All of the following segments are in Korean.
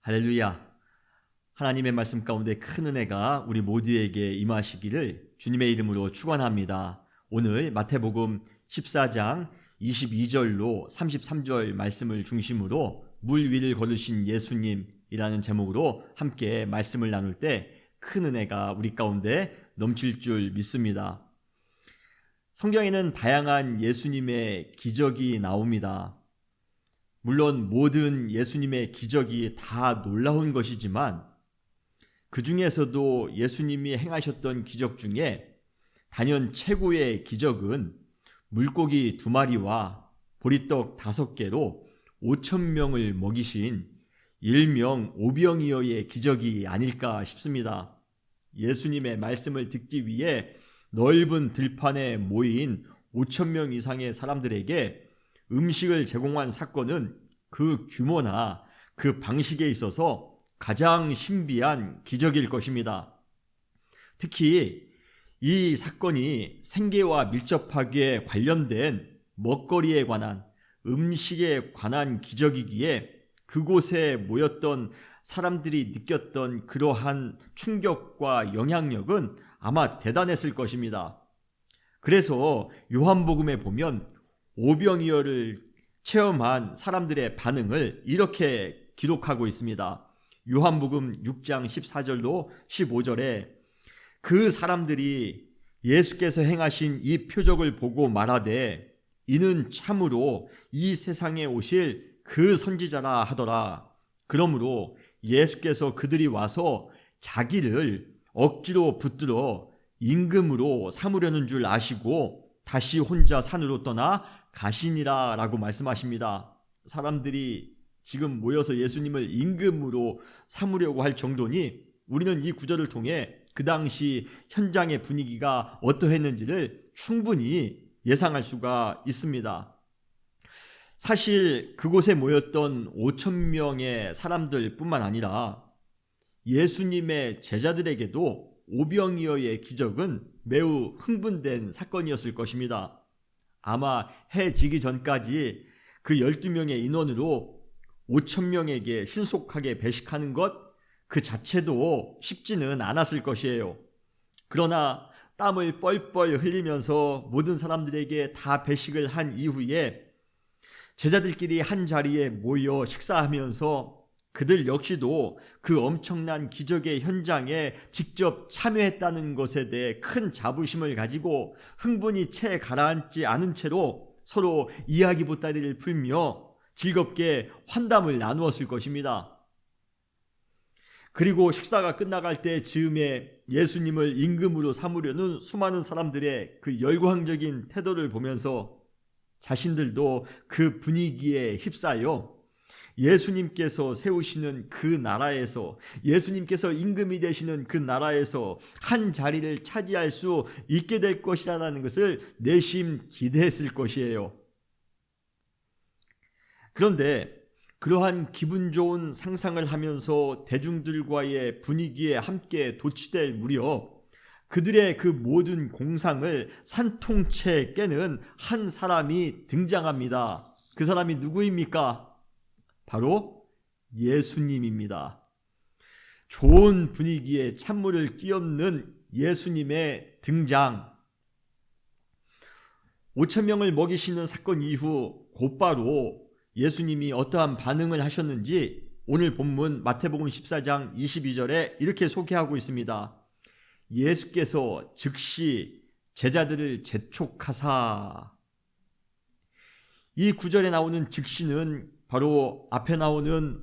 할렐루야. 하나님의 말씀 가운데 큰 은혜가 우리 모두에게 임하시기를 주님의 이름으로 축원합니다. 오늘 마태복음 14장 22절로 33절 말씀을 중심으로 물 위를 걸으신 예수님이라는 제목으로 함께 말씀을 나눌 때 큰 은혜가 우리 가운데 넘칠 줄 믿습니다. 성경에는 다양한 예수님의 기적이 나옵니다. 물론 모든 예수님의 기적이 다 놀라운 것이지만 그 중에서도 예수님이 행하셨던 기적 중에 단연 최고의 기적은 물고기 2마리와 보리떡 5개로 5,000명을 먹이신 일명 오병이어의 기적이 아닐까 싶습니다. 예수님의 말씀을 듣기 위해 넓은 들판에 모인 5,000명 이상의 사람들에게 음식을 제공한 사건은 그 규모나 그 방식에 있어서 가장 신비한 기적일 것입니다. 특히 이 사건이 생계와 밀접하게 관련된 먹거리에 관한, 음식에 관한 기적이기에 그곳에 모였던 사람들이 느꼈던 그러한 충격과 영향력은 아마 대단했을 것입니다. 그래서 요한복음에 보면 오병이어를 체험한 사람들의 반응을 이렇게 기록하고 있습니다. 요한복음 6장 14절로 15절에 그 사람들이 예수께서 행하신 이 표적을 보고 말하되 이는 참으로 이 세상에 오실 그 선지자라 하더라. 그러므로 예수께서 그들이 와서 자기를 억지로 붙들어 임금으로 삼으려는 줄 아시고 다시 혼자 산으로 떠나 가시니라 라고 말씀하십니다. 사람들이 지금 모여서 예수님을 임금으로 삼으려고 할 정도니 우리는 이 구절을 통해 그 당시 현장의 분위기가 어떠했는지를 충분히 예상할 수가 있습니다. 사실 그곳에 모였던 5,000명의 사람들 뿐만 아니라 예수님의 제자들에게도 오병이어의 기적은 매우 흥분된 사건이었을 것입니다. 아마 해 지기 전까지 그 12명의 인원으로 5,000명에게 신속하게 배식하는 것 그 자체도 쉽지는 않았을 것이에요. 그러나 땀을 뻘뻘 흘리면서 모든 사람들에게 다 배식을 한 이후에 제자들끼리 한 자리에 모여 식사하면서 그들 역시도 그 엄청난 기적의 현장에 직접 참여했다는 것에 대해 큰 자부심을 가지고 흥분이 채 가라앉지 않은 채로 서로 이야기 보따리를 풀며 즐겁게 환담을 나누었을 것입니다. 그리고 식사가 끝나갈 때 즈음에 예수님을 임금으로 삼으려는 수많은 사람들의 그 열광적인 태도를 보면서 자신들도 그 분위기에 휩싸여 예수님께서 세우시는 그 나라에서, 예수님께서 임금이 되시는 그 나라에서 한 자리를 차지할 수 있게 될 것이라는 것을 내심 기대했을 것이에요. 그런데 그러한 기분 좋은 상상을 하면서 대중들과의 분위기에 함께 도취될 무렵 그들의 그 모든 공상을 산통채 깨는 한 사람이 등장합니다. 그 사람이 누구입니까? 바로 예수님입니다. 좋은 분위기에 찬물을 끼얹는 예수님의 등장. 5,000명을 먹이시는 사건 이후 곧바로 예수님이 어떠한 반응을 하셨는지 오늘 본문 마태복음 14장 22절에 이렇게 소개하고 있습니다. 예수께서 즉시 제자들을 재촉하사. 이 구절에 나오는 즉시는 바로 앞에 나오는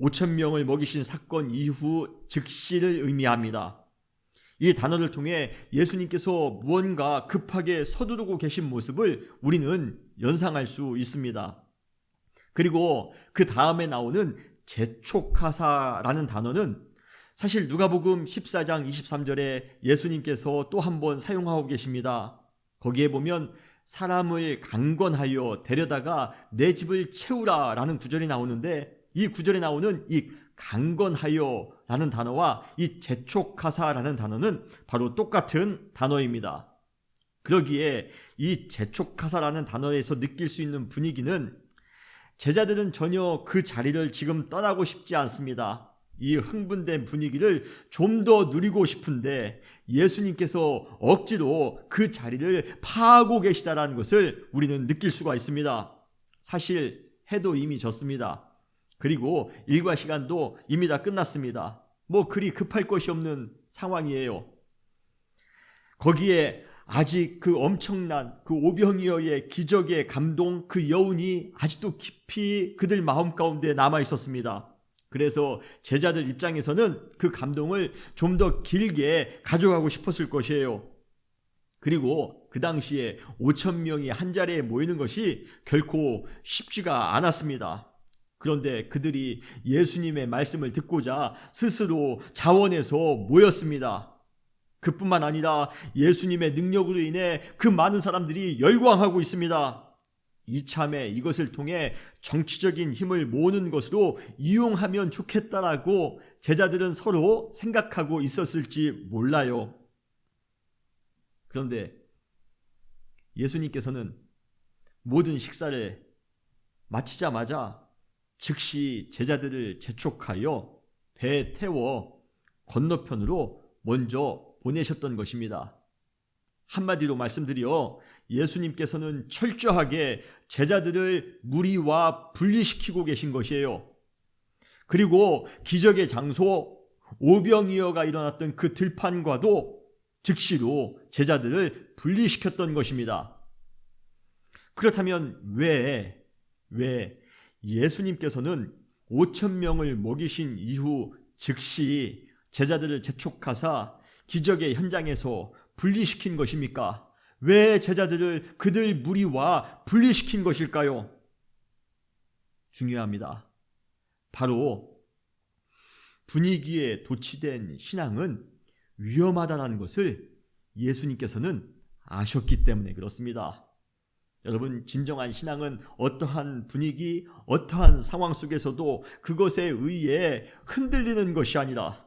5,000명을 먹이신 사건 이후 즉시를 의미합니다. 이 단어를 통해 예수님께서 무언가 급하게 서두르고 계신 모습을 우리는 연상할 수 있습니다. 그리고 그 다음에 나오는 재촉하사라는 단어는 사실 누가복음 14장 23절에 예수님께서 또 한 번 사용하고 계십니다. 거기에 보면 사람을 강권하여 데려다가 내 집을 채우라 라는 구절이 나오는데 이 구절에 나오는 이 강권하여 라는 단어와 이 재촉하사라는 단어는 바로 똑같은 단어입니다. 그러기에 이 재촉하사라는 단어에서 느낄 수 있는 분위기는 제자들은 전혀 그 자리를 지금 떠나고 싶지 않습니다. 이 흥분된 분위기를 좀 더 누리고 싶은데 예수님께서 억지로 그 자리를 파하고 계시다는 것을 우리는 느낄 수가 있습니다. 사실 해도 이미 졌습니다. 그리고 일과 시간도 이미 다 끝났습니다. 뭐 그리 급할 것이 없는 상황이에요. 거기에 아직 그 엄청난 그 오병이어의 기적의 감동, 그 여운이 아직도 깊이 그들 마음 가운데 남아 있었습니다. 그래서 제자들 입장에서는 그 감동을 좀 더 길게 가져가고 싶었을 것이에요. 그리고 그 당시에 5,000명이 한 자리에 모이는 것이 결코 쉽지가 않았습니다. 그런데 그들이 예수님의 말씀을 듣고자 스스로 자원해서 모였습니다. 그뿐만 아니라 예수님의 능력으로 인해 그 많은 사람들이 열광하고 있습니다. 이참에 이것을 통해 정치적인 힘을 모으는 것으로 이용하면 좋겠다라고 제자들은 서로 생각하고 있었을지 몰라요. 그런데 예수님께서는 모든 식사를 마치자마자 즉시 제자들을 재촉하여 배에 태워 건너편으로 먼저 보내셨던 것입니다. 한마디로 말씀드려 예수님께서는 철저하게 제자들을 무리와 분리시키고 계신 것이에요. 그리고 기적의 장소 오병이어가 일어났던 그 들판과도 즉시로 제자들을 분리시켰던 것입니다. 그렇다면 왜 예수님께서는 5,000명을 먹이신 이후 즉시 제자들을 재촉하사 기적의 현장에서 분리시킨 것입니까? 왜 제자들을 그들 무리와 분리시킨 것일까요? 중요합니다. 바로 분위기에 도취된 신앙은 위험하다는 것을 예수님께서는 아셨기 때문에 그렇습니다. 여러분, 진정한 신앙은 어떠한 분위기, 어떠한 상황 속에서도 그것에 의해 흔들리는 것이 아니라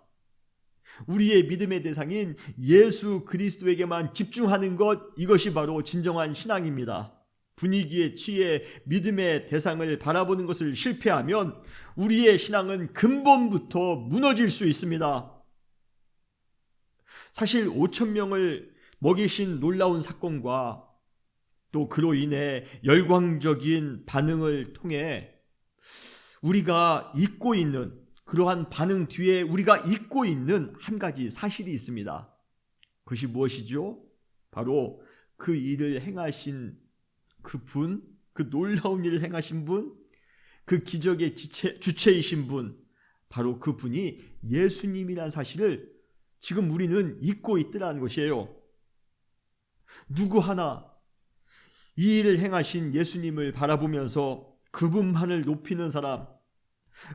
우리의 믿음의 대상인 예수 그리스도에게만 집중하는 것, 이것이 바로 진정한 신앙입니다. 분위기에 취해 믿음의 대상을 바라보는 것을 실패하면 우리의 신앙은 근본부터 무너질 수 있습니다. 사실 5,000명을 먹이신 놀라운 사건과 또 그로 인해 열광적인 반응을 통해 우리가 잊고 있는, 그러한 반응 뒤에 우리가 잊고 있는 한 가지 사실이 있습니다. 그것이 무엇이죠? 바로 그 일을 행하신 그 분, 그 놀라운 일을 행하신 분, 그 기적의 주체이신 분, 바로 그 분이 예수님이라는 사실을 지금 우리는 잊고 있더라는 것이에요. 누구 하나 이 일을 행하신 예수님을 바라보면서 그분만을 높이는 사람,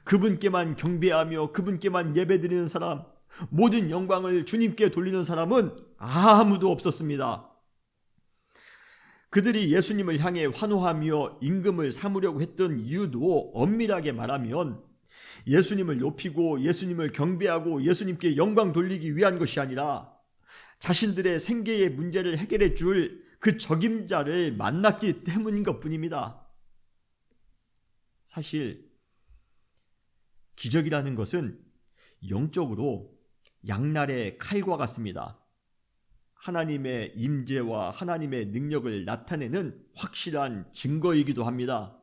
그분께만 경배하며 그분께만 예배드리는 사람, 모든 영광을 주님께 돌리는 사람은 아무도 없었습니다. 그들이 예수님을 향해 환호하며 임금을 삼으려고 했던 이유도 엄밀하게 말하면 예수님을 높이고 예수님을 경배하고 예수님께 영광 돌리기 위한 것이 아니라 자신들의 생계의 문제를 해결해 줄 그 적임자를 만났기 때문인 것뿐입니다. 사실 기적이라는 것은 영적으로 양날의 칼과 같습니다. 하나님의 임재와 하나님의 능력을 나타내는 확실한 증거이기도 합니다.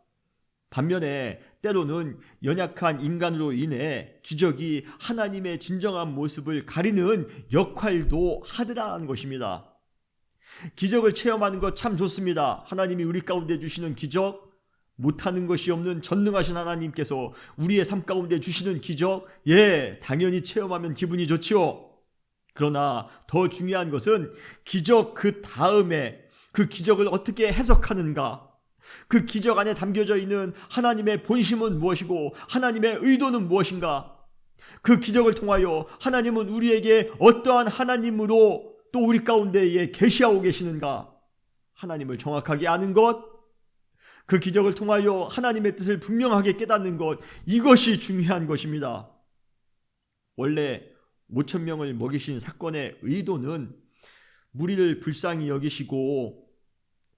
반면에 때로는 연약한 인간으로 인해 기적이 하나님의 진정한 모습을 가리는 역할도 하더라는 것입니다. 기적을 체험하는 것 참 좋습니다. 하나님이 우리 가운데 주시는 기적, 못하는 것이 없는 전능하신 하나님께서 우리의 삶 가운데 주시는 기적, 당연히 체험하면 기분이 좋지요. 그러나 더 중요한 것은 기적 그 다음에 그 기적을 어떻게 해석하는가, 그 기적 안에 담겨져 있는 하나님의 본심은 무엇이고 하나님의 의도는 무엇인가, 그 기적을 통하여 하나님은 우리에게 어떠한 하나님으로 또 우리 가운데에 계시하고 계시는가, 하나님을 정확하게 아는 것, 그 기적을 통하여 하나님의 뜻을 분명하게 깨닫는 것, 이것이 중요한 것입니다. 원래 5,000명을 먹이신 사건의 의도는 무리를 불쌍히 여기시고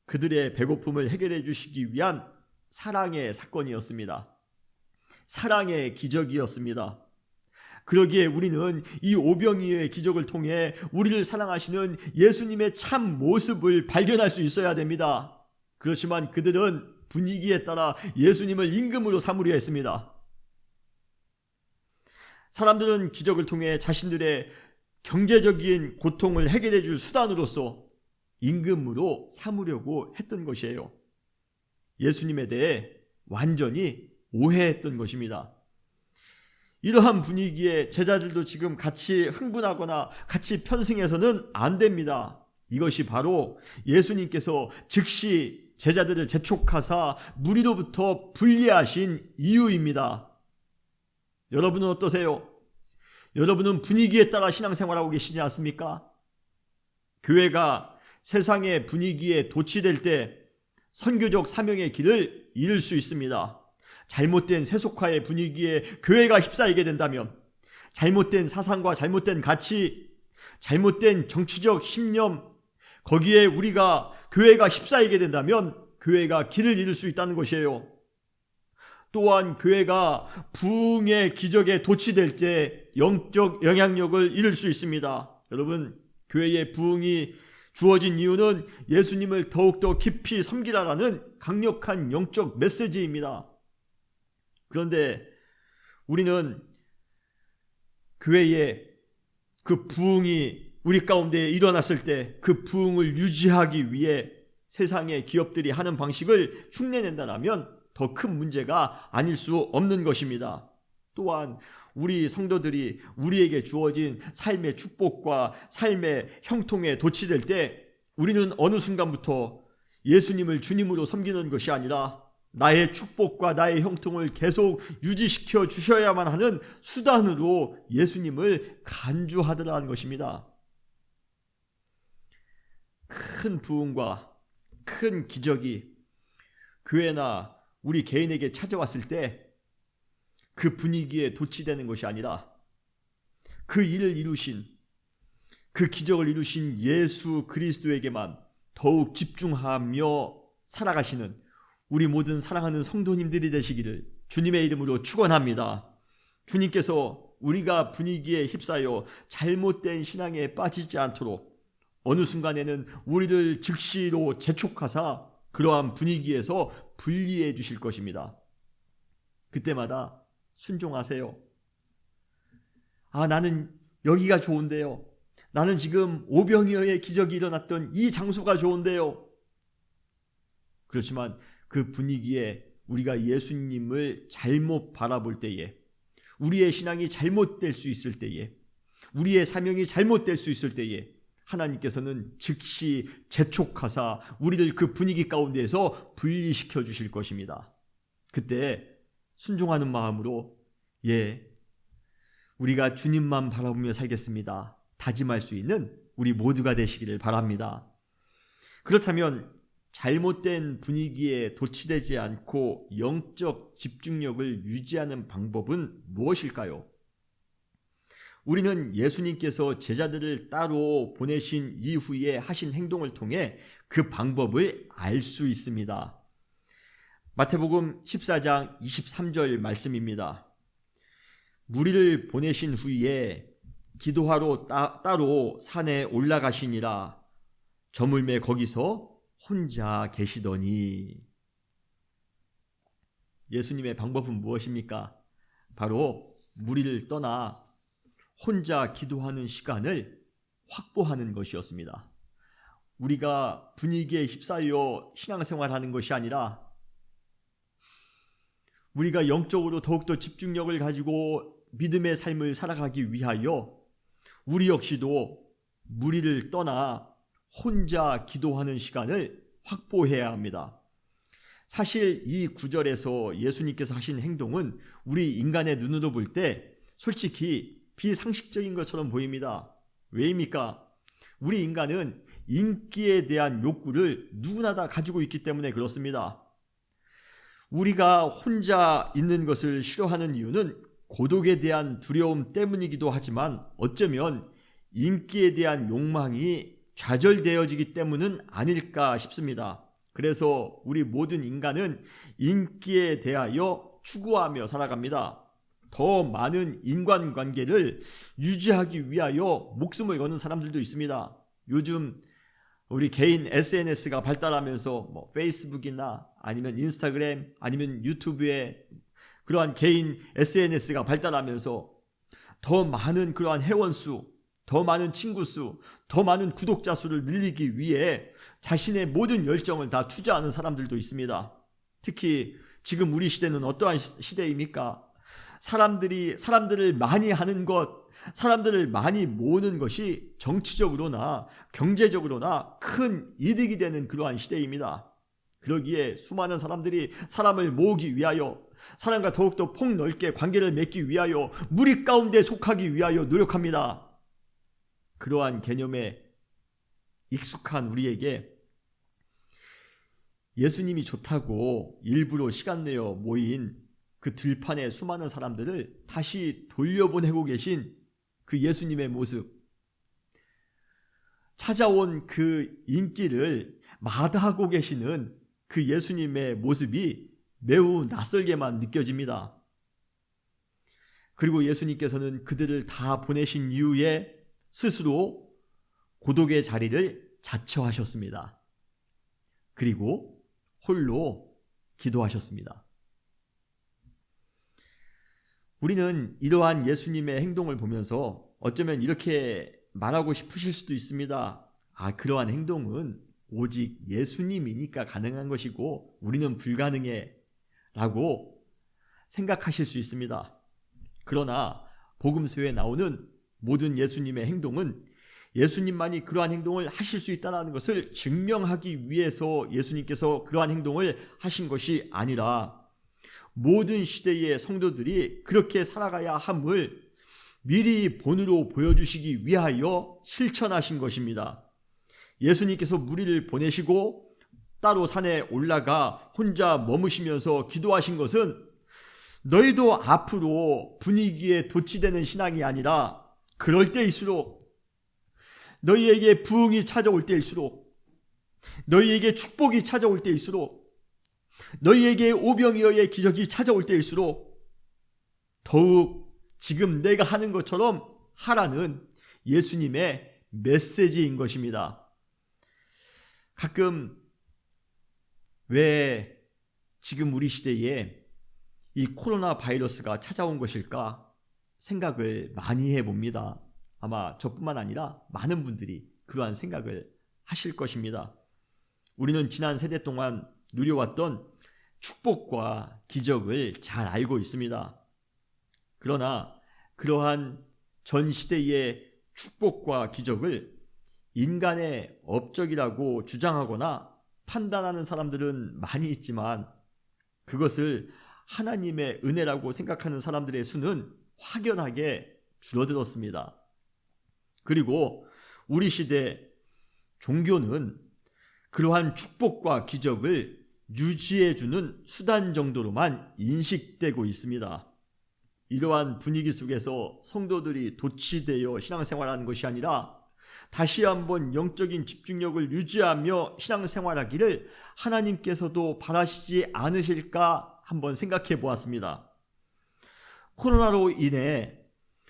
그들의 배고픔을 해결해 주시기 위한 사랑의 사건이었습니다. 사랑의 기적이었습니다. 그러기에 우리는 이 오병이어의 기적을 통해 우리를 사랑하시는 예수님의 참 모습을 발견할 수 있어야 됩니다. 그렇지만 그들은 분위기에 따라 예수님을 임금으로 삼으려 했습니다. 사람들은 기적을 통해 자신들의 경제적인 고통을 해결해 줄 수단으로서 임금으로 삼으려고 했던 것이에요. 예수님에 대해 완전히 오해했던 것입니다. 이러한 분위기에 제자들도 지금 같이 흥분하거나 같이 편승해서는 안 됩니다. 이것이 바로 예수님께서 즉시 제자들을 재촉하사 무리로부터 분리하신 이유입니다. 여러분은 어떠세요? 여러분은 분위기에 따라 신앙생활하고 계시지 않습니까? 교회가 세상의 분위기에 도취될 때 선교적 사명의 길을 잃을 수 있습니다. 잘못된 세속화의 분위기에 교회가 휩싸이게 된다면, 잘못된 사상과 잘못된 가치, 잘못된 정치적 신념, 거기에 교회가 휩싸이게 된다면 교회가 길을 잃을 수 있다는 것이에요. 또한 교회가 부흥의 기적에 도취될 때 영적 영향력을 잃을 수 있습니다. 여러분, 교회의 부흥이 주어진 이유는 예수님을 더욱더 깊이 섬기라라는 강력한 영적 메시지입니다. 그런데 우리는 교회에 그 부흥이 우리 가운데 일어났을 때 그 부흥을 유지하기 위해 세상의 기업들이 하는 방식을 흉내낸다면 더 큰 문제가 아닐 수 없는 것입니다. 또한 우리 성도들이 우리에게 주어진 삶의 축복과 삶의 형통에 도취될 때 우리는 어느 순간부터 예수님을 주님으로 섬기는 것이 아니라 나의 축복과 나의 형통을 계속 유지시켜 주셔야만 하는 수단으로 예수님을 간주하더라는 것입니다. 큰 부흥과 큰 기적이 교회나 우리 개인에게 찾아왔을 때 그 분위기에 도취되는 것이 아니라 그 일을 이루신, 그 기적을 이루신 예수 그리스도에게만 더욱 집중하며 살아가시는 우리 모든 사랑하는 성도님들이 되시기를 주님의 이름으로 축원합니다. 주님께서 우리가 분위기에 휩싸여 잘못된 신앙에 빠지지 않도록 어느 순간에는 우리를 즉시로 재촉하사 그러한 분위기에서 분리해 주실 것입니다. 그때마다 순종하세요. 나는 여기가 좋은데요. 나는 지금 오병이어의 기적이 일어났던 이 장소가 좋은데요. 그렇지만 그 분위기에 우리가 예수님을 잘못 바라볼 때에, 우리의 신앙이 잘못될 수 있을 때에, 우리의 사명이 잘못될 수 있을 때에 하나님께서는 즉시 재촉하사 우리를 그 분위기 가운데에서 분리시켜 주실 것입니다. 그때 순종하는 마음으로 우리가 주님만 바라보며 살겠습니다 다짐할 수 있는 우리 모두가 되시기를 바랍니다. 그렇다면 잘못된 분위기에 도취되지 않고 영적 집중력을 유지하는 방법은 무엇일까요? 우리는 예수님께서 제자들을 따로 보내신 이후에 하신 행동을 통해 그 방법을 알 수 있습니다. 마태복음 14장 23절 말씀입니다. 무리를 보내신 후에 기도하러 따로 산에 올라가시니라. 저물매 거기서 혼자 계시더니. 예수님의 방법은 무엇입니까? 바로 무리를 떠나 혼자 기도하는 시간을 확보하는 것이었습니다. 우리가 분위기에 휩싸여 신앙생활하는 것이 아니라 우리가 영적으로 더욱더 집중력을 가지고 믿음의 삶을 살아가기 위하여 우리 역시도 무리를 떠나 혼자 기도하는 시간을 확보해야 합니다. 사실 이 구절에서 예수님께서 하신 행동은 우리 인간의 눈으로 볼 때 솔직히 비상식적인 것처럼 보입니다. 왜입니까? 우리 인간은 인기에 대한 욕구를 누구나 다 가지고 있기 때문에 그렇습니다. 우리가 혼자 있는 것을 싫어하는 이유는 고독에 대한 두려움 때문이기도 하지만 어쩌면 인기에 대한 욕망이 좌절되어지기 때문은 아닐까 싶습니다. 그래서 우리 모든 인간은 인기에 대하여 추구하며 살아갑니다. 더 많은 인간관계를 유지하기 위하여 목숨을 거는 사람들도 있습니다. 요즘 우리 개인 SNS가 발달하면서 페이스북이나 아니면 인스타그램 아니면 유튜브에 그러한 개인 SNS가 발달하면서 더 많은 그러한 회원수, 더 많은 친구수, 더 많은 구독자 수를 늘리기 위해 자신의 모든 열정을 다 투자하는 사람들도 있습니다. 특히 지금 우리 시대는 어떠한 시대입니까? 사람들을 많이 하는 것, 사람들을 많이 모으는 것이 정치적으로나 경제적으로나 큰 이득이 되는 그러한 시대입니다. 그러기에 수많은 사람들이 사람을 모으기 위하여, 사람과 더욱더 폭넓게 관계를 맺기 위하여, 무리 가운데 속하기 위하여 노력합니다. 그러한 개념에 익숙한 우리에게 예수님이 좋다고 일부러 시간 내어 모인 그 들판의 수많은 사람들을 다시 돌려보내고 계신 그 예수님의 모습, 찾아온 그 인기를 마다하고 계시는 그 예수님의 모습이 매우 낯설게만 느껴집니다. 그리고 예수님께서는 그들을 다 보내신 이후에 스스로 고독의 자리를 자처하셨습니다. 그리고 홀로 기도하셨습니다. 우리는 이러한 예수님의 행동을 보면서 어쩌면 이렇게 말하고 싶으실 수도 있습니다. 그러한 행동은 오직 예수님이니까 가능한 것이고 우리는 불가능해 라고 생각하실 수 있습니다. 그러나 복음서에 나오는 모든 예수님의 행동은 예수님만이 그러한 행동을 하실 수 있다는 것을 증명하기 위해서 예수님께서 그러한 행동을 하신 것이 아니라 모든 시대의 성도들이 그렇게 살아가야 함을 미리 본으로 보여주시기 위하여 실천하신 것입니다. 예수님께서 무리를 보내시고 따로 산에 올라가 혼자 머무시면서 기도하신 것은 너희도 앞으로 분위기에 도취되는 신앙이 아니라 그럴 때일수록, 너희에게 부흥이 찾아올 때일수록, 너희에게 축복이 찾아올 때일수록, 너희에게 오병이어의 기적이 찾아올 때일수록 더욱 지금 내가 하는 것처럼 하라는 예수님의 메시지인 것입니다. 가끔 왜 지금 우리 시대에 이 코로나 바이러스가 찾아온 것일까 생각을 많이 해봅니다. 아마 저뿐만 아니라 많은 분들이 그러한 생각을 하실 것입니다. 우리는 지난 세대 동안 누려왔던 축복과 기적을 잘 알고 있습니다. 그러나 그러한 전 시대의 축복과 기적을 인간의 업적이라고 주장하거나 판단하는 사람들은 많이 있지만 그것을 하나님의 은혜라고 생각하는 사람들의 수는 확연하게 줄어들었습니다. 그리고 우리 시대 종교는 그러한 축복과 기적을 유지해주는 수단 정도로만 인식되고 있습니다. 이러한 분위기 속에서 성도들이 도취되어 신앙생활하는 것이 아니라 다시 한번 영적인 집중력을 유지하며 신앙생활하기를 하나님께서도 바라시지 않으실까 한번 생각해 보았습니다. 코로나로 인해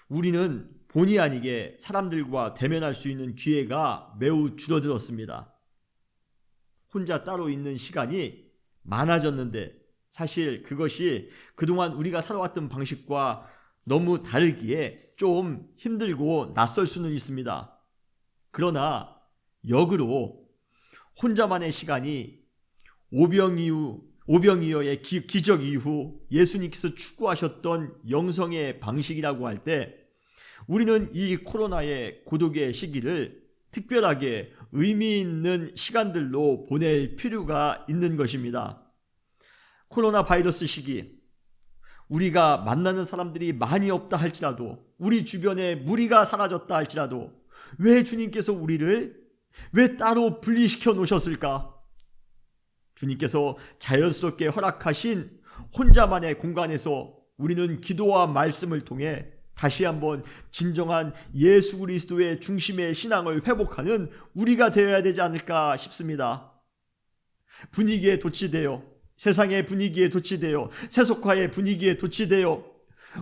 우리는 본의 아니게 사람들과 대면할 수 있는 기회가 매우 줄어들었습니다. 혼자 따로 있는 시간이 많아졌는데 사실 그것이 그동안 우리가 살아왔던 방식과 너무 다르기에 좀 힘들고 낯설 수는 있습니다. 그러나 역으로 혼자만의 시간이 오병이어의 기적 이후 예수님께서 추구하셨던 영성의 방식이라고 할 때 우리는 이 코로나의 고독의 시기를 특별하게 의미 있는 시간들로 보낼 필요가 있는 것입니다. 코로나 바이러스 시기, 우리가 만나는 사람들이 많이 없다 할지라도, 우리 주변에 무리가 사라졌다 할지라도 왜 주님께서 우리를 왜 따로 분리시켜 놓으셨을까? 주님께서 자연스럽게 허락하신 혼자만의 공간에서 우리는 기도와 말씀을 통해 다시 한번 진정한 예수 그리스도의 중심의 신앙을 회복하는 우리가 되어야 되지 않을까 싶습니다. 분위기에 도취되어, 세상의 분위기에 도취되어, 세속화의 분위기에 도취되어,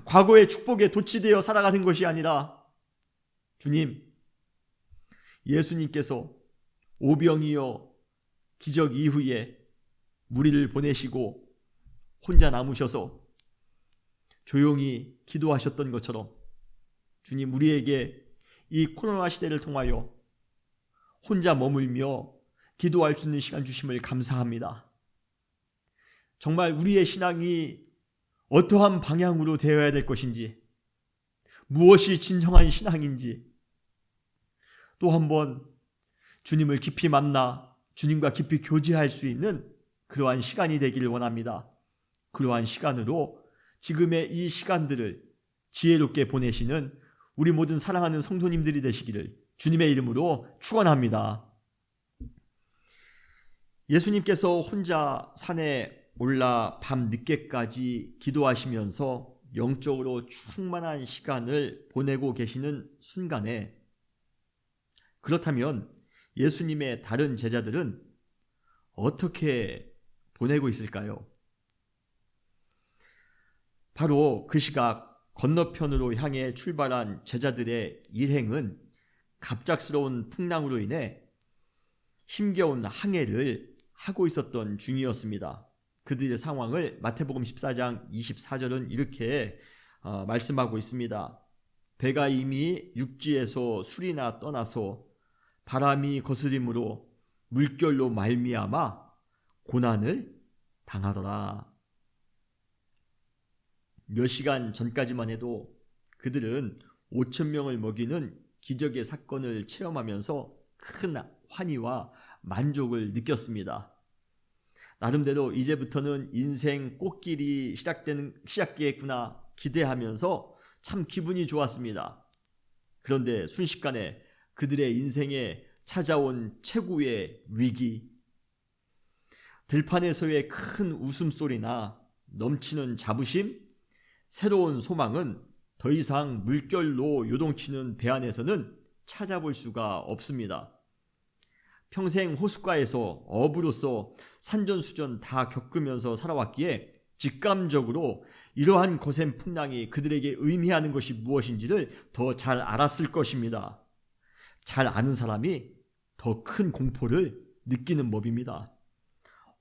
과거의 축복에 도취되어 살아가는 것이 아니라, 주님, 예수님께서 오병이어 기적 이후에 무리를 보내시고 혼자 남으셔서 조용히 기도하셨던 것처럼, 주님, 우리에게 이 코로나 시대를 통하여 혼자 머물며 기도할 수 있는 시간 주심을 감사합니다. 정말 우리의 신앙이 어떠한 방향으로 되어야 될 것인지, 무엇이 진정한 신앙인지 또 한번 주님을 깊이 만나 주님과 깊이 교제할 수 있는 그러한 시간이 되기를 원합니다. 그러한 시간으로 지금의 이 시간들을 지혜롭게 보내시는 우리 모든 사랑하는 성도님들이 되시기를 주님의 이름으로 축원합니다. 예수님께서 혼자 산에 올라 밤 늦게까지 기도하시면서 영적으로 충만한 시간을 보내고 계시는 순간에, 그렇다면 예수님의 다른 제자들은 어떻게 보내고 있을까요? 바로 그 시각 건너편으로 향해 출발한 제자들의 일행은 갑작스러운 풍랑으로 인해 힘겨운 항해를 하고 있었던 중이었습니다. 그들의 상황을 마태복음 14장 24절은 이렇게 말씀하고 있습니다. 배가 이미 육지에서 술이나 떠나서 바람이 거스림으로 물결로 말미암아 고난을 당하더라. 몇 시간 전까지만 해도 그들은 5,000명을 먹이는 기적의 사건을 체험하면서 큰 환희와 만족을 느꼈습니다. 나름대로 이제부터는 인생 꽃길이 시작되겠구나 기대하면서 참 기분이 좋았습니다. 그런데 순식간에 그들의 인생에 찾아온 최고의 위기, 들판에서의 큰 웃음소리나 넘치는 자부심, 새로운 소망은 더 이상 물결로 요동치는 배 안에서는 찾아볼 수가 없습니다. 평생 호숫가에서 어부로서 산전수전 다 겪으면서 살아왔기에 직감적으로 이러한 거센 풍랑이 그들에게 의미하는 것이 무엇인지를 더 잘 알았을 것입니다. 잘 아는 사람이 더 큰 공포를 느끼는 법입니다.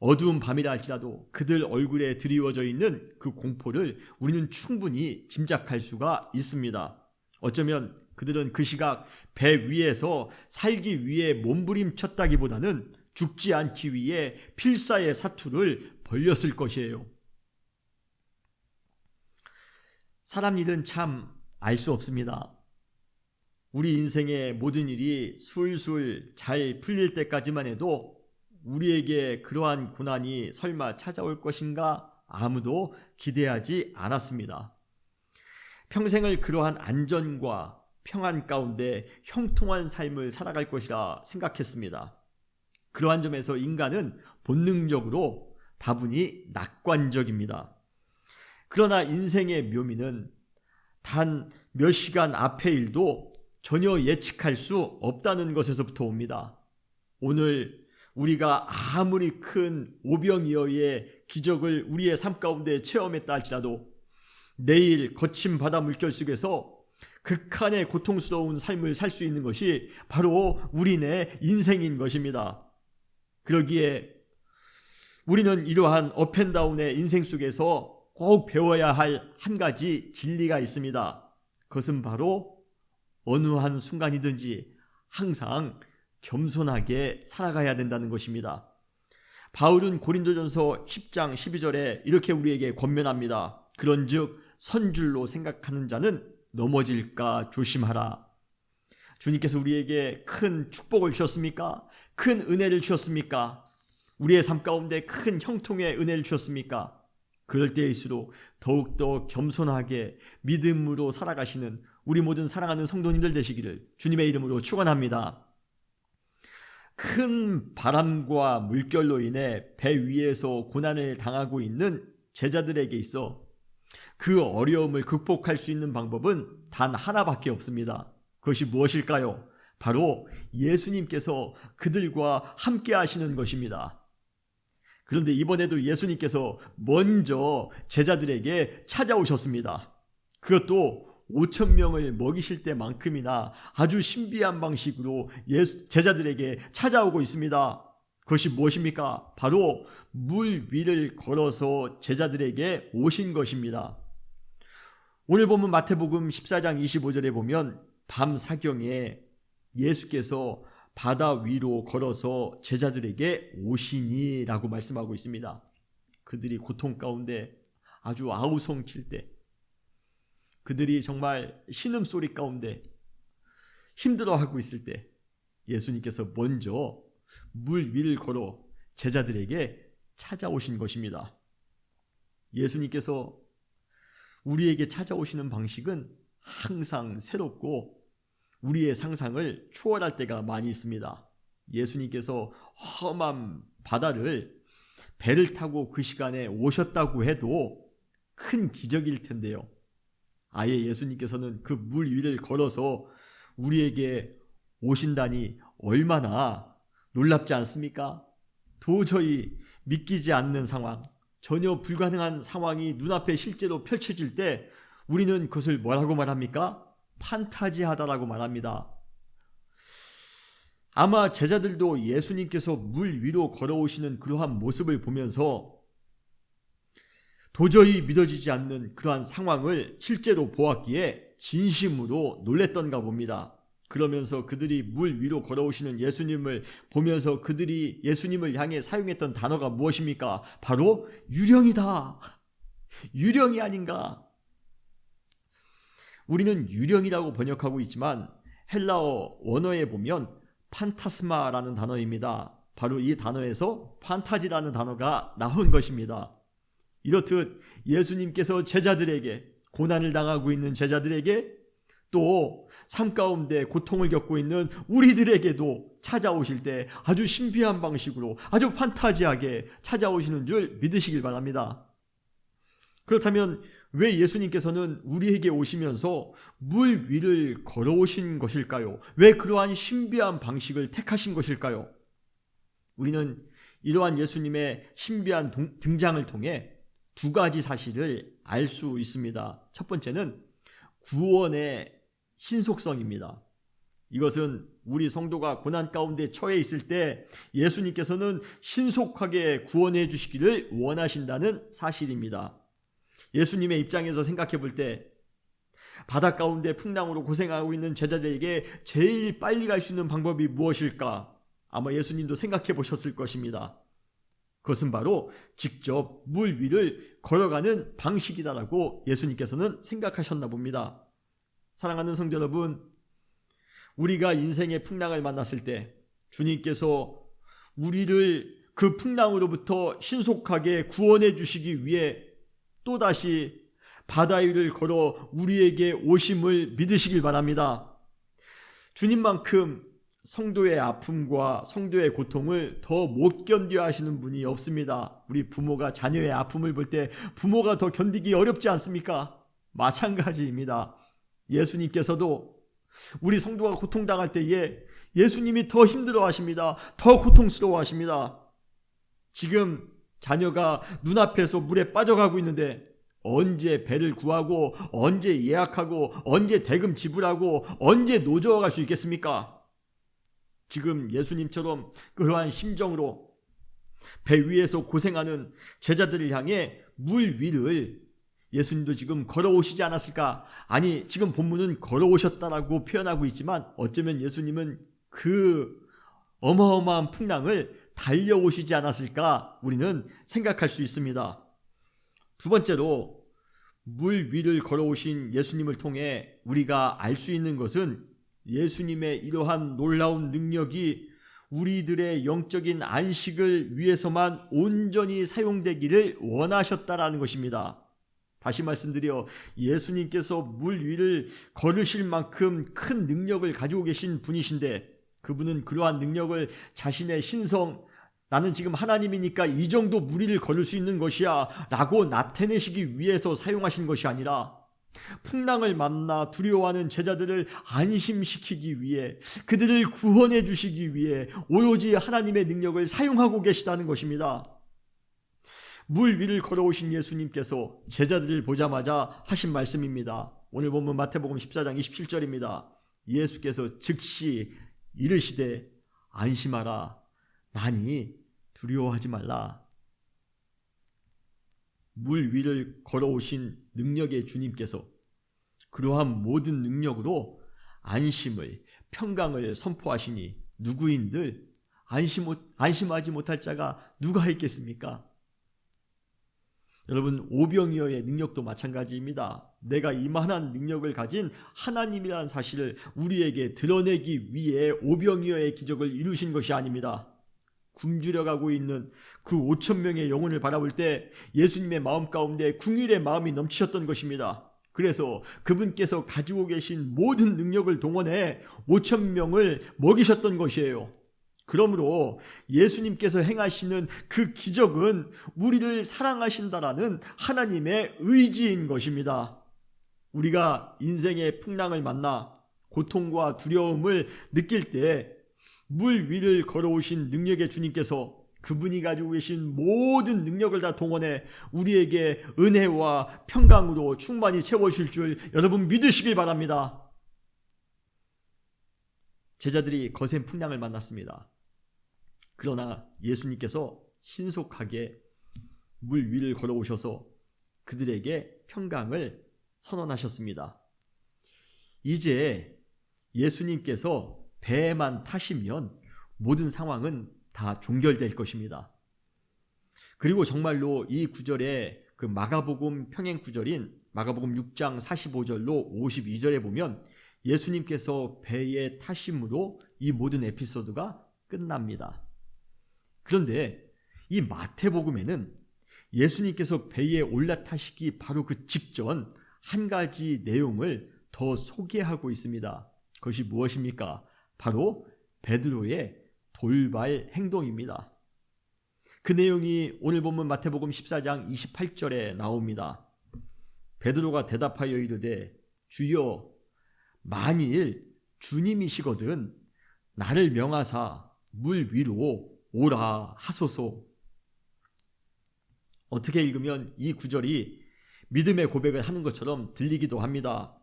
어두운 밤이라 할지라도 그들 얼굴에 드리워져 있는 그 공포를 우리는 충분히 짐작할 수가 있습니다. 어쩌면 그들은 그 시각 배 위에서 살기 위해 몸부림쳤다기보다는 죽지 않기 위해 필사의 사투를 벌였을 것이에요. 사람 일은 참 알 수 없습니다. 우리 인생의 모든 일이 술술 잘 풀릴 때까지만 해도 우리에게 그러한 고난이 설마 찾아올 것인가 아무도 기대하지 않았습니다. 평생을 그러한 안전과 평안 가운데 형통한 삶을 살아갈 것이라 생각했습니다. 그러한 점에서 인간은 본능적으로 다분히 낙관적입니다. 그러나 인생의 묘미는 단 몇 시간 앞의 일도 전혀 예측할 수 없다는 것에서부터 옵니다. 오늘 우리가 아무리 큰 오병이어의 기적을 우리의 삶 가운데 체험했다 할지라도 내일 거친 바다 물결 속에서 극한의 고통스러운 삶을 살 수 있는 것이 바로 우리네 인생인 것입니다. 그러기에 우리는 이러한 업앤다운의 인생 속에서 꼭 배워야 할 한 가지 진리가 있습니다. 그것은 바로 어느 한 순간이든지 항상 겸손하게 살아가야 된다는 것입니다. 바울은 고린도전서 10장 12절에 이렇게 우리에게 권면합니다. 그런즉 선줄로 생각하는 자는 넘어질까 조심하라. 주님께서 우리에게 큰 축복을 주셨습니까? 큰 은혜를 주셨습니까? 우리의 삶 가운데 큰 형통의 은혜를 주셨습니까? 그럴 때일수록 더욱더 겸손하게 믿음으로 살아가시는 우리 모든 사랑하는 성도님들 되시기를 주님의 이름으로 축원합니다. 큰 바람과 물결로 인해 배 위에서 고난을 당하고 있는 제자들에게 있어 그 어려움을 극복할 수 있는 방법은 단 하나밖에 없습니다. 그것이 무엇일까요? 바로 예수님께서 그들과 함께 하시는 것입니다. 그런데 이번에도 예수님께서 먼저 제자들에게 찾아오셨습니다. 그것도 5천 명을 먹이실 때만큼이나 아주 신비한 방식으로 제자들에게 찾아오고 있습니다. 그것이 무엇입니까? 바로 물 위를 걸어서 제자들에게 오신 것입니다. 오늘 보면 마태복음 14장 25절에 보면 밤 사경에 예수께서 바다 위로 걸어서 제자들에게 오시니 라고 말씀하고 있습니다. 그들이 고통 가운데 아주 아우성칠 때, 그들이 정말 신음소리 가운데 힘들어하고 있을 때 예수님께서 먼저 물 위를 걸어 제자들에게 찾아오신 것입니다. 예수님께서 우리에게 찾아오시는 방식은 항상 새롭고 우리의 상상을 초월할 때가 많이 있습니다. 예수님께서 험한 바다를 배를 타고 그 시간에 오셨다고 해도 큰 기적일 텐데요. 아예 예수님께서는 그 물 위를 걸어서 우리에게 오신다니 얼마나 놀랍지 않습니까? 도저히 믿기지 않는 상황, 전혀 불가능한 상황이 눈앞에 실제로 펼쳐질 때 우리는 그것을 뭐라고 말합니까? 판타지하다라고 말합니다. 아마 제자들도 예수님께서 물 위로 걸어오시는 그러한 모습을 보면서 도저히 믿어지지 않는 그러한 상황을 실제로 보았기에 진심으로 놀랬던가 봅니다. 그러면서 그들이 물 위로 걸어오시는 예수님을 보면서 그들이 예수님을 향해 사용했던 단어가 무엇입니까? 바로 유령이다. 유령이 아닌가? 우리는 유령이라고 번역하고 있지만 헬라어 원어에 보면 판타스마라는 단어입니다. 바로 이 단어에서 판타지라는 단어가 나온 것입니다. 이렇듯 예수님께서 제자들에게, 고난을 당하고 있는 제자들에게, 또 삶 가운데 고통을 겪고 있는 우리들에게도 찾아오실 때 아주 신비한 방식으로 아주 판타지하게 찾아오시는 줄 믿으시길 바랍니다. 그렇다면 왜 예수님께서는 우리에게 오시면서 물 위를 걸어오신 것일까요? 왜 그러한 신비한 방식을 택하신 것일까요? 우리는 이러한 예수님의 신비한 등장을 통해 두 가지 사실을 알 수 있습니다. 첫 번째는 구원의 신속성입니다. 이것은 우리 성도가 고난 가운데 처해 있을 때 예수님께서는 신속하게 구원해 주시기를 원하신다는 사실입니다. 예수님의 입장에서 생각해 볼 때 바다 가운데 풍랑으로 고생하고 있는 제자들에게 제일 빨리 갈 수 있는 방법이 무엇일까? 아마 예수님도 생각해 보셨을 것입니다. 그것은 바로 직접 물 위를 걸어가는 방식이다라고 예수님께서는 생각하셨나 봅니다. 사랑하는 성도 여러분, 우리가 인생의 풍랑을 만났을 때 주님께서 우리를 그 풍랑으로부터 신속하게 구원해 주시기 위해 또다시 바다 위를 걸어 우리에게 오심을 믿으시길 바랍니다. 주님만큼 성도의 아픔과 성도의 고통을 더 못 견뎌 하시는 분이 없습니다. 우리 부모가 자녀의 아픔을 볼 때 부모가 더 견디기 어렵지 않습니까? 마찬가지입니다. 예수님께서도 우리 성도가 고통당할 때에 예수님이 더 힘들어 하십니다. 더 고통스러워 하십니다. 지금 자녀가 눈앞에서 물에 빠져가고 있는데 언제 배를 구하고 언제 예약하고 언제 대금 지불하고 언제 노저어 갈 수 있겠습니까? 지금 예수님처럼 그러한 심정으로 배 위에서 고생하는 제자들을 향해 물 위를 예수님도 지금 걸어오시지 않았을까? 아니, 지금 본문은 걸어오셨다라고 표현하고 있지만 어쩌면 예수님은 그 어마어마한 풍랑을 달려오시지 않았을까? 우리는 생각할 수 있습니다. 두 번째로 물 위를 걸어오신 예수님을 통해 우리가 알 수 있는 것은 예수님의 이러한 놀라운 능력이 우리들의 영적인 안식을 위해서만 온전히 사용되기를 원하셨다라는 것입니다. 다시 말씀드려 예수님께서 물 위를 걸으실 만큼 큰 능력을 가지고 계신 분이신데 그분은 그러한 능력을 자신의 신성, 나는 지금 하나님이니까 이 정도 물 위를 걸을 수 있는 것이야 라고 나타내시기 위해서 사용하신 것이 아니라 풍랑을 만나 두려워하는 제자들을 안심시키기 위해, 그들을 구원해 주시기 위해 오로지 하나님의 능력을 사용하고 계시다는 것입니다. 물 위를 걸어오신 예수님께서 제자들을 보자마자 하신 말씀입니다. 오늘 본문 마태복음 14장 27절입니다. 예수께서 즉시 이르시되 안심하라 나니 두려워하지 말라. 물 위를 걸어오신 능력의 주님께서 그러한 모든 능력으로 안심을 평강을 선포하시니 누구인들 안심하지 못할 자가 누가 있겠습니까? 여러분, 오병이어의 능력도 마찬가지입니다. 내가 이만한 능력을 가진 하나님이라는 사실을 우리에게 드러내기 위해 오병이어의 기적을 이루신 것이 아닙니다. 굶주려 가고 있는 그 5,000명의 영혼을 바라볼 때 예수님의 마음 가운데 긍휼의 마음이 넘치셨던 것입니다. 그래서 그분께서 가지고 계신 모든 능력을 동원해 5,000명을 먹이셨던 것이에요. 그러므로 예수님께서 행하시는 그 기적은 우리를 사랑하신다라는 하나님의 의지인 것입니다. 우리가 인생의 풍랑을 만나 고통과 두려움을 느낄 때 물 위를 걸어오신 능력의 주님께서 그분이 가지고 계신 모든 능력을 다 동원해 우리에게 은혜와 평강으로 충만히 채워주실 줄 여러분 믿으시길 바랍니다. 제자들이 거센 풍랑을 만났습니다. 그러나 예수님께서 신속하게 물 위를 걸어오셔서 그들에게 평강을 선언하셨습니다. 이제 예수님께서 배에만 타시면 모든 상황은 다 종결될 것입니다. 그리고 정말로 이 구절에 그 마가복음 평행 구절인 마가복음 6장 45절로 52절에 보면 예수님께서 배에 타심으로 이 모든 에피소드가 끝납니다. 그런데 이 마태복음에는 예수님께서 배에 올라타시기 바로 그 직전 한 가지 내용을 더 소개하고 있습니다. 그것이 무엇입니까? 바로 베드로의 돌발 행동입니다. 그 내용이 오늘 본문 마태복음 14장 28절에 나옵니다. 베드로가 대답하여 이르되 주여 만일 주님이시거든 나를 명하사 물 위로 오라 하소서. 어떻게 읽으면 이 구절이 믿음의 고백을 하는 것처럼 들리기도 합니다.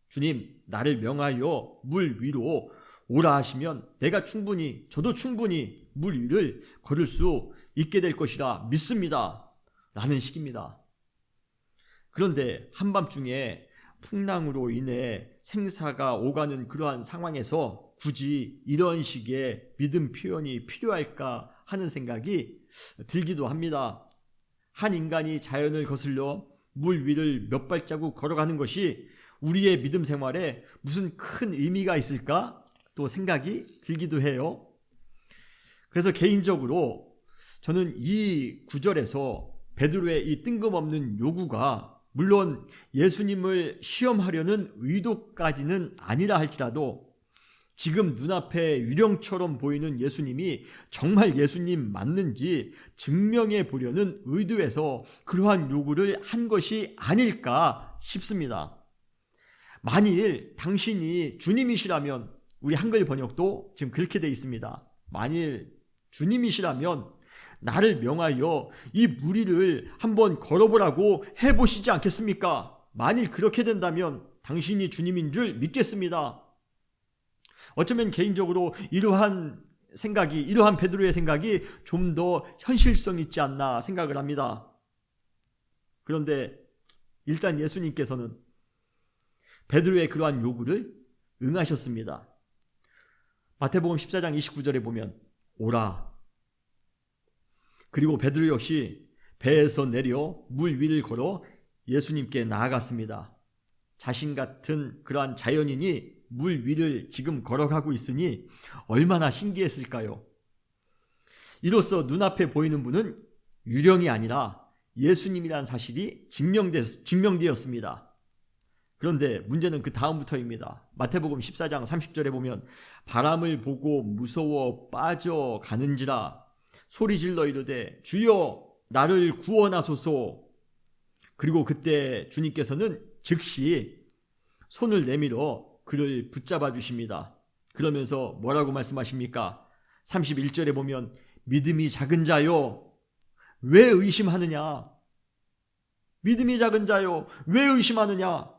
주님, 나를 명하여 물 위로 오라 하시면 저도 충분히 물 위를 걸을 수 있게 될 것이라 믿습니다. 라는 식입니다. 그런데 한밤중에 풍랑으로 인해 생사가 오가는 그러한 상황에서 굳이 이런 식의 믿음 표현이 필요할까 하는 생각이 들기도 합니다. 한 인간이 자연을 거슬러 물 위를 몇 발자국 걸어가는 것이 우리의 믿음 생활에 무슨 큰 의미가 있을까? 또 생각이 들기도 해요. 그래서 개인적으로 저는 이 구절에서 베드로의 이 뜬금없는 요구가 물론 예수님을 시험하려는 의도까지는 아니라 할지라도 지금 눈앞에 유령처럼 보이는 예수님이 정말 예수님 맞는지 증명해 보려는 의도에서 그러한 요구를 한 것이 아닐까 싶습니다. 만일 당신이 주님이시라면, 우리 한글 번역도 지금 그렇게 되어 있습니다. 만일 주님이시라면 나를 명하여 이 물 위를 한번 걸어보라고 해보시지 않겠습니까? 만일 그렇게 된다면 당신이 주님인 줄 믿겠습니다. 어쩌면 개인적으로 이러한 베드로의 생각이 좀 더 현실성 있지 않나 생각을 합니다. 그런데 일단 예수님께서는 베드로의 그러한 요구를 응하셨습니다. 마태복음 14장 29절에 보면 오라. 그리고 베드로 역시 배에서 내려 물 위를 걸어 예수님께 나아갔습니다. 자신 같은 그러한 자연인이 물 위를 지금 걸어가고 있으니 얼마나 신기했을까요? 이로써 눈앞에 보이는 분은 유령이 아니라 예수님이라는 사실이 증명되었습니다. 그런데 문제는 그 다음부터입니다. 마태복음 14장 30절에 보면 바람을 보고 무서워 빠져가는지라 소리질러 이르되 주여 나를 구원하소서. 그리고 그때 주님께서는 즉시 손을 내밀어 그를 붙잡아 주십니다. 그러면서 뭐라고 말씀하십니까? 31절에 보면 믿음이 작은 자요 왜 의심하느냐? 믿음이 작은 자요, 왜 의심하느냐?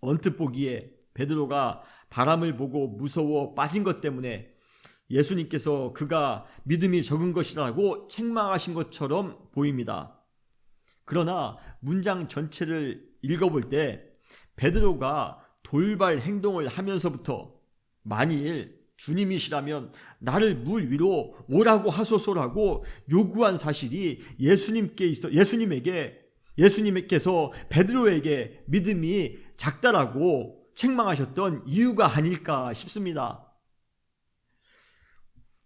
언뜻 보기에 베드로가 바람을 보고 무서워 빠진 것 때문에 예수님께서 그가 믿음이 적은 것이라고 책망하신 것처럼 보입니다. 그러나 문장 전체를 읽어볼 때 베드로가 돌발 행동을 하면서부터 만일 주님이시라면 나를 물 위로 오라고 하소서라고 요구한 사실이 예수님께서 베드로에게 믿음이 작다라고 책망하셨던 이유가 아닐까 싶습니다.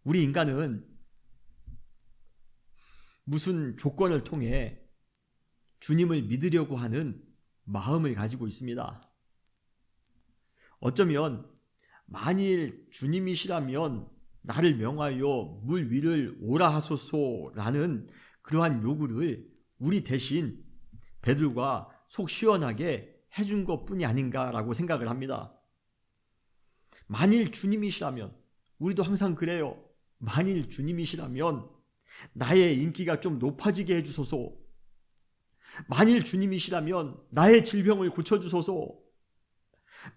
우리 인간은 무슨 조건을 통해 주님을 믿으려고 하는 마음을 가지고 있습니다. 어쩌면 만일 주님이시라면 나를 명하여 물 위를 오라 하소서라는 그러한 요구를 우리 대신 베드로가 속 시원하게 해준 것뿐이 아닌가라고 생각을 합니다. 만일 주님이시라면, 우리도 항상 그래요. 만일 주님이시라면 나의 인기가 좀 높아지게 해주소서. 만일 주님이시라면 나의 질병을 고쳐주소서.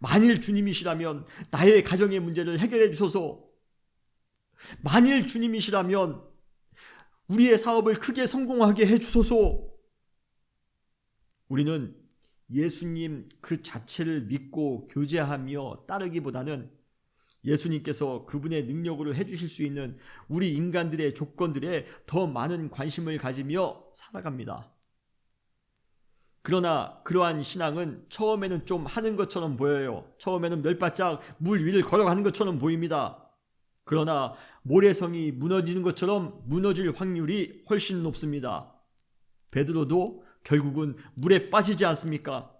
만일 주님이시라면 나의 가정의 문제를 해결해 주소서. 만일 주님이시라면 우리의 사업을 크게 성공하게 해 주소서. 우리는 예수님 그 자체를 믿고 교제하며 따르기보다는 예수님께서 그분의 능력으로 해주실 수 있는 우리 인간들의 조건들에 더 많은 관심을 가지며 살아갑니다. 그러나 그러한 신앙은 처음에는 좀 하는 것처럼 보여요. 처음에는 몇 발짝 물 위를 걸어가는 것처럼 보입니다. 그러나 모래성이 무너지는 것처럼 무너질 확률이 훨씬 높습니다. 베드로도 결국은 물에 빠지지 않습니까?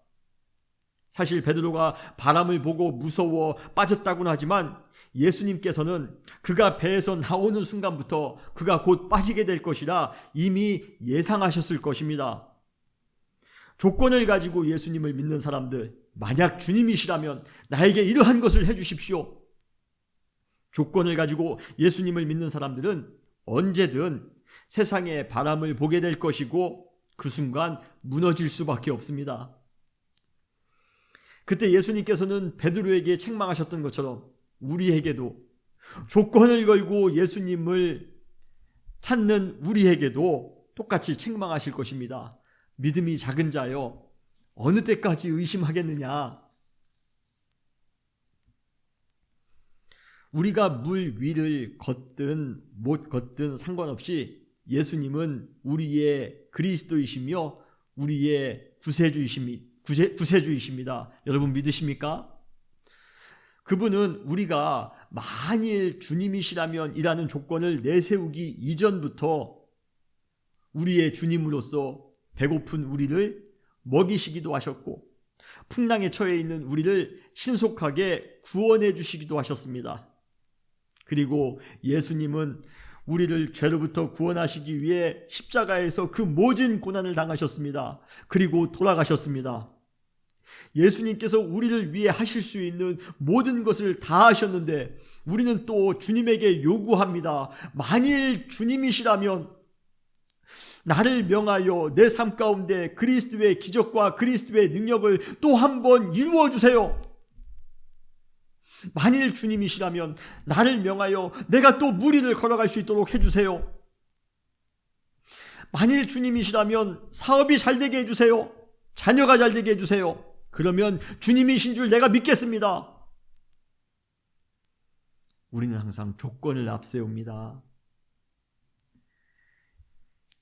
사실 베드로가 바람을 보고 무서워 빠졌다고는 하지만 예수님께서는 그가 배에서 나오는 순간부터 그가 곧 빠지게 될 것이라 이미 예상하셨을 것입니다. 조건을 가지고 예수님을 믿는 사람들, 만약 주님이시라면 나에게 이러한 것을 해주십시오. 조건을 가지고 예수님을 믿는 사람들은 언제든 세상의 바람을 보게 될 것이고 그 순간 무너질 수밖에 없습니다. 그때 예수님께서는 베드로에게 책망하셨던 것처럼 우리에게도 조건을 걸고 예수님을 찾는 우리에게도 똑같이 책망하실 것입니다. 믿음이 작은 자여, 어느 때까지 의심하겠느냐? 우리가 물 위를 걷든 못 걷든 상관없이 예수님은 우리의 그리스도이시며 우리의 구세주이십니다. 여러분 믿으십니까? 그분은 우리가 만일 주님이시라면 이라는 조건을 내세우기 이전부터 우리의 주님으로서 배고픈 우리를 먹이시기도 하셨고 풍랑에 처해 있는 우리를 신속하게 구원해 주시기도 하셨습니다. 그리고 예수님은 우리를 죄로부터 구원하시기 위해 십자가에서 그 모진 고난을 당하셨습니다. 그리고 돌아가셨습니다. 예수님께서 우리를 위해 하실 수 있는 모든 것을 다 하셨는데 우리는 또 주님에게 요구합니다. 만일 주님이시라면 나를 명하여 내 삶 가운데 그리스도의 기적과 그리스도의 능력을 또 한 번 이루어 주세요. 만일 주님이시라면 나를 명하여 내가 또 물 위를 걸어갈 수 있도록 해주세요. 만일 주님이시라면 사업이 잘 되게 해주세요. 자녀가 잘 되게 해주세요. 그러면 주님이신 줄 내가 믿겠습니다. 우리는 항상 조건을 앞세웁니다.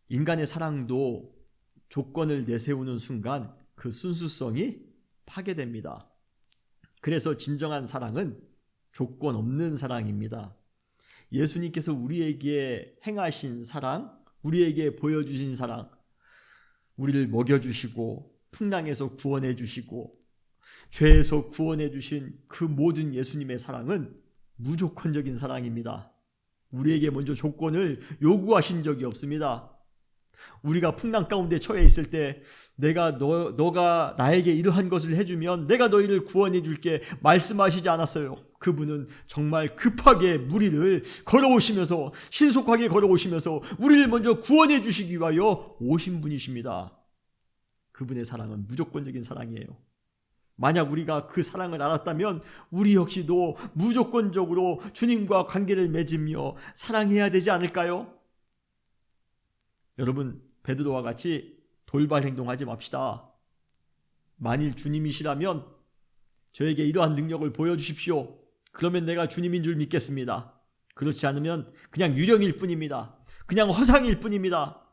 인간의 사랑도 조건을 내세우는 순간 그 순수성이 파괴됩니다. 그래서 진정한 사랑은 조건 없는 사랑입니다. 예수님께서 우리에게 행하신 사랑, 우리에게 보여주신 사랑, 우리를 먹여주시고 풍랑에서 구원해 주시고 죄에서 구원해 주신 그 모든 예수님의 사랑은 무조건적인 사랑입니다. 우리에게 먼저 조건을 요구하신 적이 없습니다. 우리가 풍랑 가운데 처해 있을 때 너가 나에게 이러한 것을 해주면 내가 너희를 구원해 줄게 말씀하시지 않았어요. 그분은 정말 급하게 우리를 걸어오시면서, 신속하게 걸어오시면서 우리를 먼저 구원해 주시기 위하여 오신 분이십니다. 그분의 사랑은 무조건적인 사랑이에요. 만약 우리가 그 사랑을 알았다면 우리 역시도 무조건적으로 주님과 관계를 맺으며 사랑해야 되지 않을까요? 여러분, 베드로와 같이 돌발 행동하지 맙시다. 만일 주님이시라면 저에게 이러한 능력을 보여주십시오. 그러면 내가 주님인 줄 믿겠습니다. 그렇지 않으면 그냥 유령일 뿐입니다. 그냥 허상일 뿐입니다.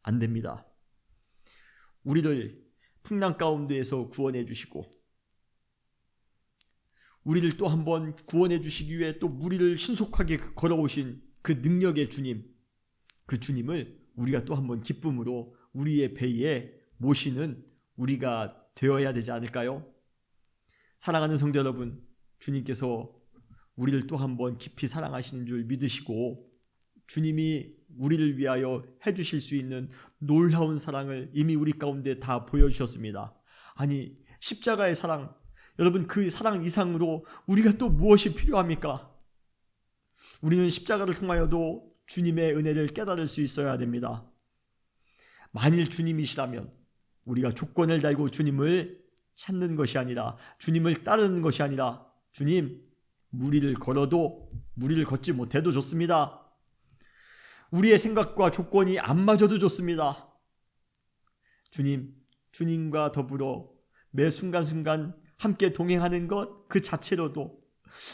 안 됩니다. 우리를 풍랑 가운데에서 구원해 주시고, 우리를 또 한번 구원해 주시기 위해 또 우리를 신속하게 걸어오신 그 능력의 주님, 그 주님을 우리가 또 한번 기쁨으로 우리의 배에 모시는 우리가 되어야 되지 않을까요? 사랑하는 성도 여러분, 주님께서 우리를 또 한번 깊이 사랑하시는 줄 믿으시고 주님이 우리를 위하여 해주실 수 있는 놀라운 사랑을 이미 우리 가운데 다 보여주셨습니다. 아니, 십자가의 사랑, 여러분, 그 사랑 이상으로 우리가 또 무엇이 필요합니까? 우리는 십자가를 통하여도 주님의 은혜를 깨달을 수 있어야 됩니다. 만일 주님이시라면 우리가 조건을 달고 주님을 찾는 것이 아니라, 주님을 따르는 것이 아니라, 주님, 무리를 걸어도, 무리를 걷지 못해도 좋습니다. 우리의 생각과 조건이 안 맞아도 좋습니다. 주님, 주님과 더불어 매 순간순간 함께 동행하는 것 그 자체로도,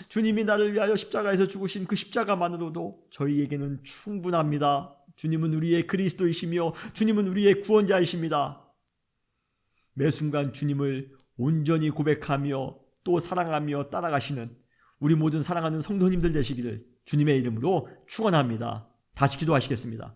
주님이 나를 위하여 십자가에서 죽으신 그 십자가만으로도 저희에게는 충분합니다. 주님은 우리의 그리스도이시며 주님은 우리의 구원자이십니다. 매 순간 주님을 온전히 고백하며 또 사랑하며 따라가시는 우리 모든 사랑하는 성도님들 되시기를 주님의 이름으로 축원합니다. 다시 기도하시겠습니다.